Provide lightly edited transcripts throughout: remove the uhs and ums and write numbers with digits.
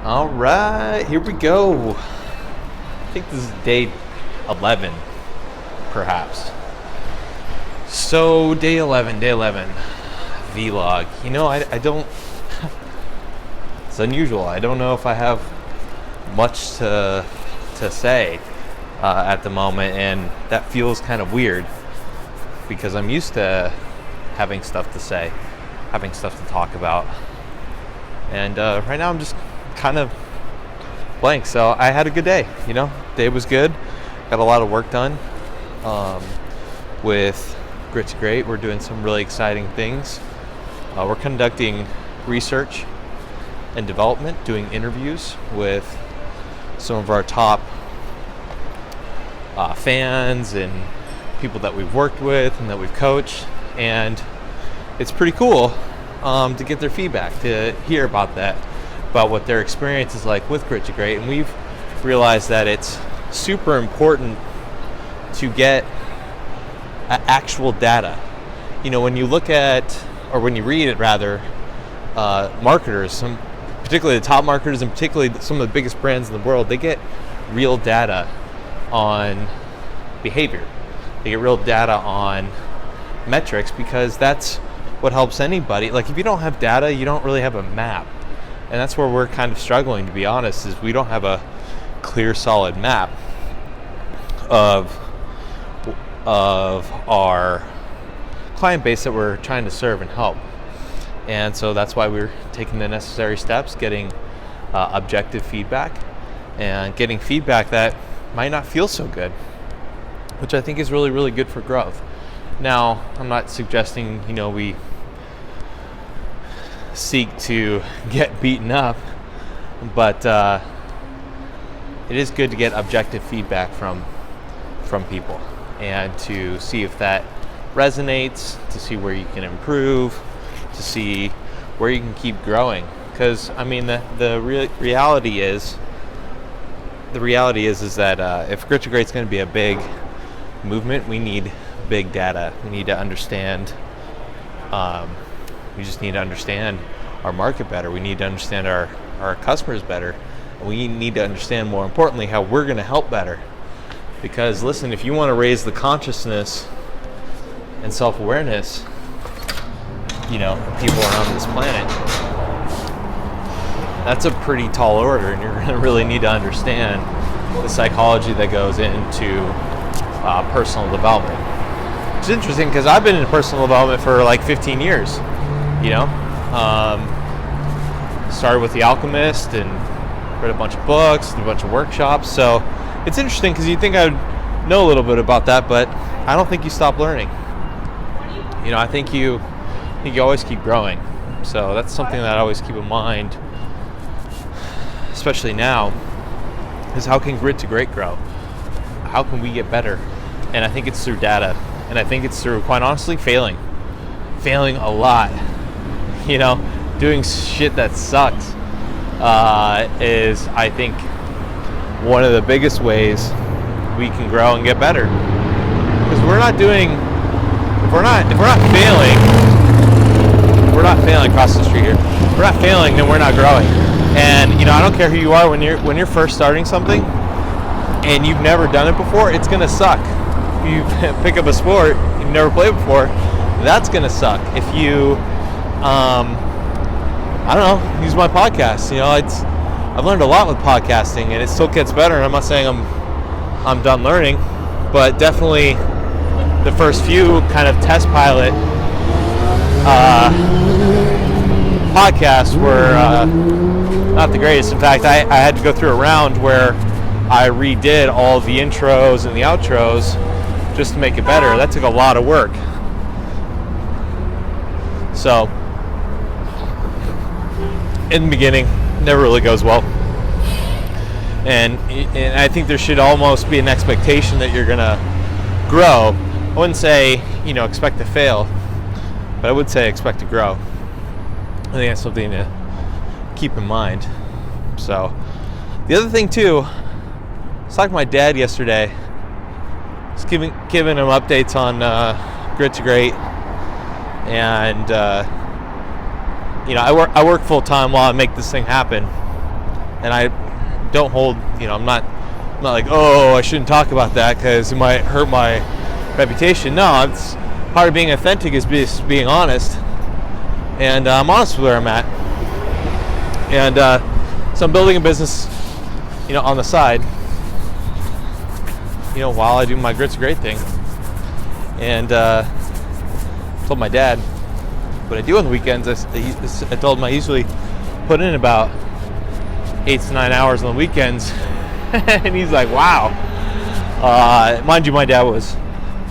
All right, here we go. I think this is day 11, perhaps. So day 11, vlog. I don't, it's unusual. I don't know if I have much to say at the moment, and that feels kind of weird because I'm used to having stuff to say, having stuff to talk about. And right now I'm just kind of blank. So I had a good day, day was good. Got a lot of work done with Grit to Great. We're doing some really exciting things. We're conducting research and development, doing interviews with some of our top fans and people that we've worked with and that we've coached. And it's pretty cool to get their feedback, to hear about what their experience is like with Grit to Great. And we've realized that it's super important to get actual data. When you look at, or when you read it rather, marketers, particularly the top marketers and particularly some of the biggest brands in the world, they get real data on behavior. They get real data on metrics, because that's what helps anybody. Like, if you don't have data, you don't really have a map. And that's where we're kind of struggling, to be honest, is we don't have a clear, solid map of our client base that we're trying to serve and help. And so that's why we're taking the necessary steps, getting objective feedback, and getting feedback that might not feel so good, which I think is really, really good for growth. Now, I'm not suggesting, we seek to get beaten up, but it is good to get objective feedback from people, and to see if that resonates, to see where you can improve, to see where you can keep growing. Because the reality is that if Grit to Great is going to be a big movement, we need big data. We need to understand. We just need to understand our market better. We need to understand our customers better. We need to understand, more importantly, how we're going to help better. Because listen, if you want to raise the consciousness and self-awareness, people around this planet, that's a pretty tall order, and you're going to really need to understand the psychology that goes into personal development. It's interesting because I've been in personal development for like 15 years. Started with The Alchemist and read a bunch of books and a bunch of workshops. So it's interesting because you think I would know a little bit about that, but I don't think you stop learning. I think you always keep growing. So that's something that I always keep in mind, especially now, is how can Grit to Great grow? How can we get better? And I think it's through data. And I think it's through, quite honestly, failing a lot. Doing shit that sucks is, I think, one of the biggest ways we can grow and get better. Because if we're not failing across the street here. If we're not failing, then we're not growing. And I don't care who you are, when you're first starting something and you've never done it before, it's gonna suck. If you pick up a sport you've never played before, that's gonna suck. If you use my podcast. I've learned a lot with podcasting, and it still gets better. And I'm not saying I'm done learning, but definitely the first few kind of test pilot podcasts were not the greatest. In fact, I had to go through a round where I redid all the intros and the outros just to make it better. That took a lot of work. So in the beginning, never really goes well. And I think there should almost be an expectation that you're gonna grow. I wouldn't say, expect to fail, but I would say expect to grow. I think that's something to keep in mind. So, the other thing too, I was talking to my dad yesterday. I was giving him updates on Grit to Great, and I work full time while I make this thing happen. and I don't hold, I'm not like, oh, I shouldn't talk about that because it might hurt my reputation. No, it's part of being authentic is being honest, and I'm honest with where I'm at. And so I'm building a business, on the side, while I do my Grit's Great thing. And told my dad what I do on the weekends. I told him I usually put in about 8 to 9 hours on the weekends. And he's like, wow. Mind you, my dad was,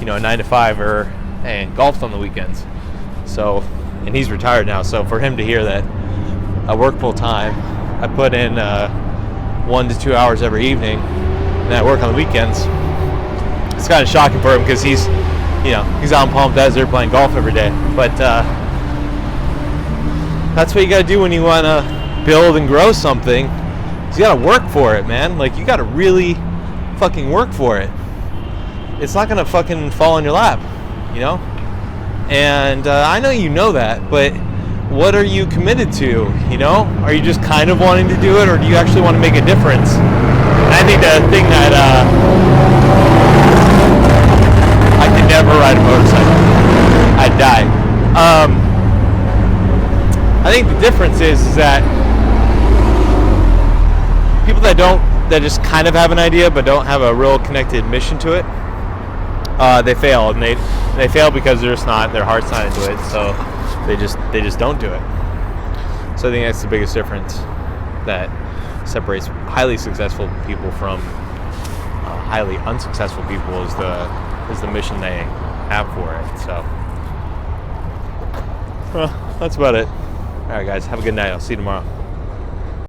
a 9 to 5er and golfed on the weekends. So, and he's retired now. So for him to hear that I work full time, I put in 1 to 2 hours every evening, and I work on the weekends, it's kind of shocking for him because he's out in Palm Desert playing golf every day. But that's what you got to do when you want to build and grow something. You got to work for it, man. Like, you got to really fucking work for it. It's not going to fucking fall in your lap, And I know you know that, but what are you committed to, Are you just kind of wanting to do it, or do you actually want to make a difference? And I think the thing that I could never ride a motorcycle. I'd die. I think the difference is that people that just kind of have an idea but don't have a real connected mission to it, they fail, and they fail because their heart's not into it, so they just don't do it. So I think that's the biggest difference that separates highly successful people from highly unsuccessful people is the mission they have for it. So that's about it. All right, guys, have a good night. I'll see you tomorrow.